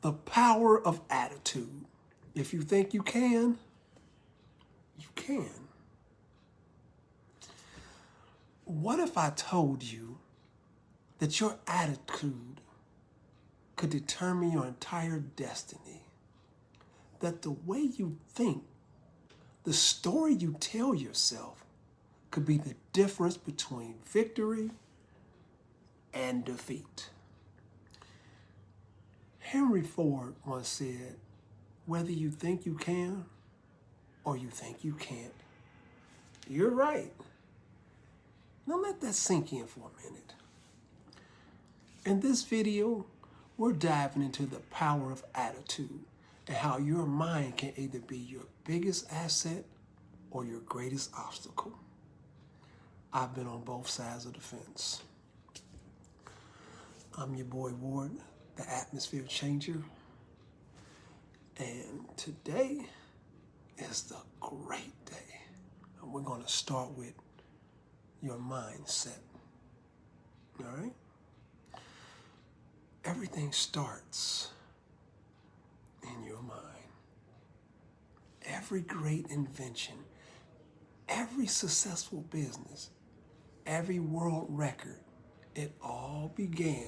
The power of attitude. If you think you can, you can. What if I told you that your attitude could determine your entire destiny? That the way you think, the story you tell yourself, could be the difference between victory and defeat. Henry Ford once said, whether you think you can or you think you can't, you're right. Now let that sink in for a minute. In this video, we're diving into the power of attitude and how your mind can either be your biggest asset or your greatest obstacle. I've been on both sides of the fence. I'm your boy Ward, the atmosphere changer. And today is the great day. And we're going to start with your mindset. All right? Everything starts in your mind. Every great invention, every successful business, every world record, it all began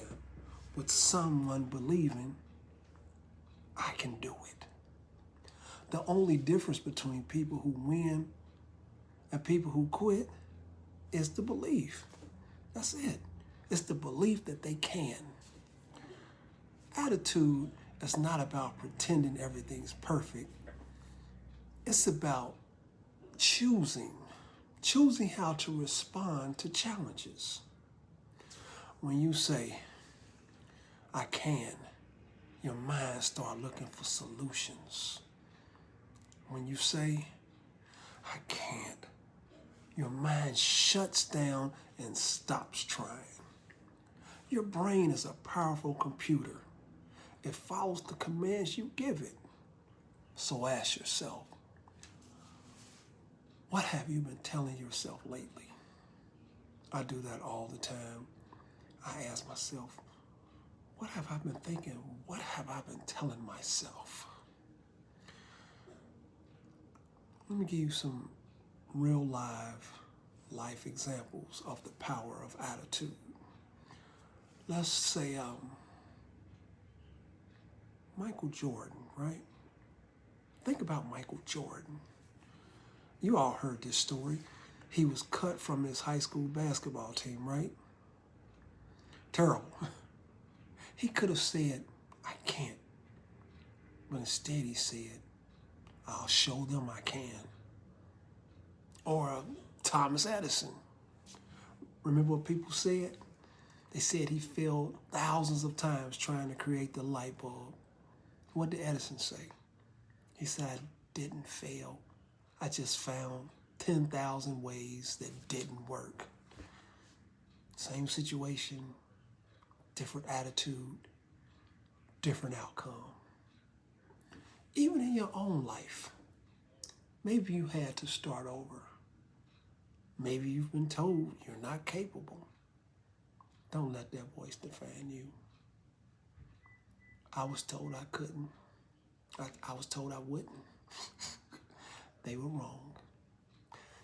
with someone believing, I can do it. The only difference between people who win and people who quit is the belief. That's it. It's the belief that they can. Attitude is not about pretending everything's perfect. It's about choosing how to respond to challenges. When you say, I can, your mind starts looking for solutions. When you say, I can't, your mind shuts down and stops trying. Your brain is a powerful computer. It follows the commands you give it. So ask yourself, what have you been telling yourself lately? I do that all the time. I ask myself, what have I been thinking? What have I been telling myself? Let me give you some real life examples of the power of attitude. Let's say Michael Jordan, right? Think about Michael Jordan. You all heard this story. He was cut from his high school basketball team, right? Terrible. He could have said, I can't. But instead he said, I'll show them I can. Or Thomas Edison. Remember what people said? They said he failed thousands of times trying to create the light bulb. What did Edison say? He said, I didn't fail. I just found 10,000 ways that didn't work. Same situation, different attitude, different outcome. Even in your own life, maybe you had to start over. Maybe you've been told you're not capable. Don't let that voice define you. I was told I couldn't. I was told I wouldn't. They were wrong.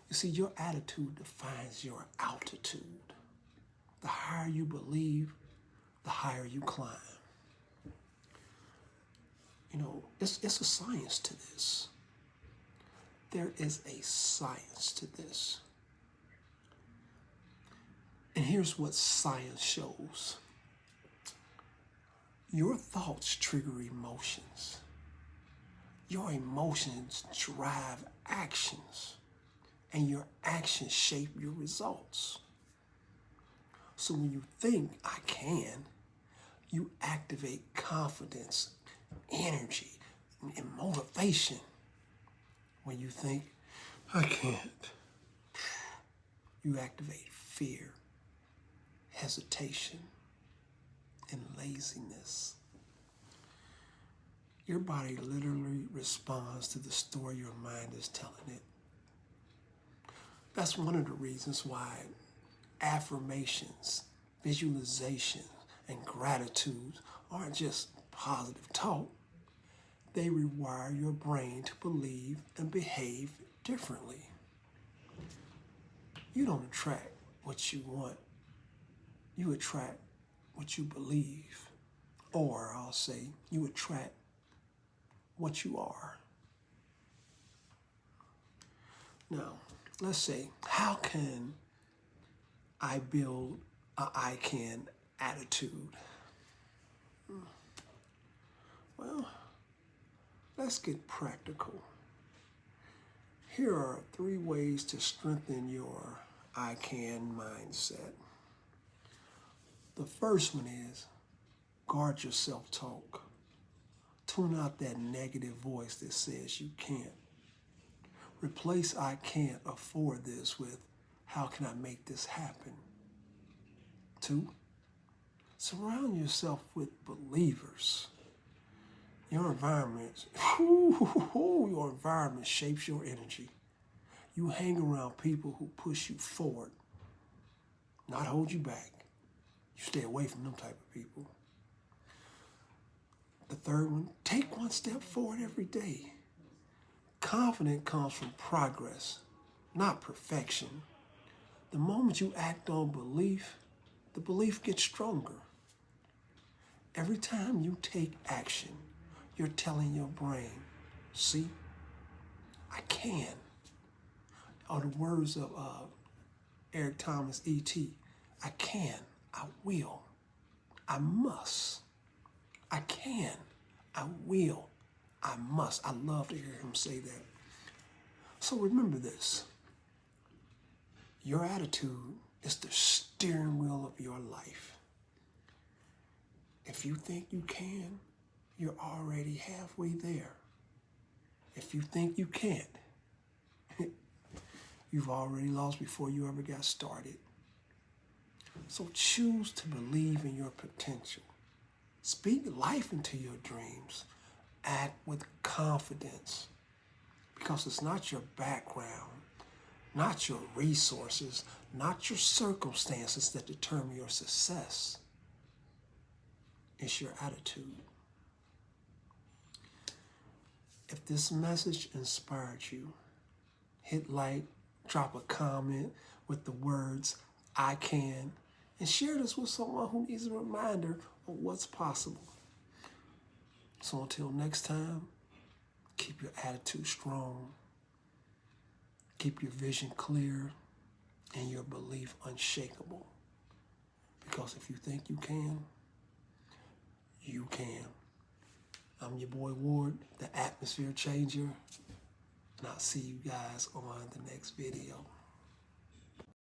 You see, your attitude defines your altitude. The higher you believe, the higher you climb. You know, it's a science to this. There is a science to this. And here's what science shows. Your thoughts trigger emotions. Your emotions drive actions. And your actions shape your results. So when you think, I can, you activate confidence, energy, and motivation. When you think, I can't, you activate fear, hesitation, and laziness. Your body literally responds to the story your mind is telling it. That's one of the reasons why affirmations, visualization, and gratitude aren't just positive talk, they rewire your brain to believe and behave differently. You don't attract what you want. You attract what you believe. Or I'll say, you attract what you are. Now, let's say, how can I build a I can attitude? Well, let's get practical. Here are 3 ways to strengthen your I can mindset. The first one is guard your self-talk. Tune out that negative voice that says you can't. Replace I can't afford this with how can I make this happen? 2, surround yourself with believers. Your environment shapes your energy. You hang around people who push you forward, not hold you back. You stay away from them type of people. The third one, take 1 step forward every day. Confidence comes from progress, not perfection. The moment you act on belief, the belief gets stronger. Every time you take action, you're telling your brain, see, I can. Or the words of Eric Thomas, E.T., I can, I will, I must. I can, I will, I must. I love to hear him say that. So remember this. Your attitude is the steering wheel of your life. If you think you can, you're already halfway there. If you think you can't, you've already lost before you ever got started. So choose to believe in your potential. Speak life into your dreams. Act with confidence. Because it's not your background, not your resources, not your circumstances that determine your success. It's your attitude. If this message inspired you, hit like, drop a comment with the words, I can, and share this with someone who needs a reminder of what's possible. So until next time, keep your attitude strong, keep your vision clear, and your belief unshakable. Because if you think you can, you can. I'm your boy Ward, the atmosphere changer, and I'll see you guys on the next video.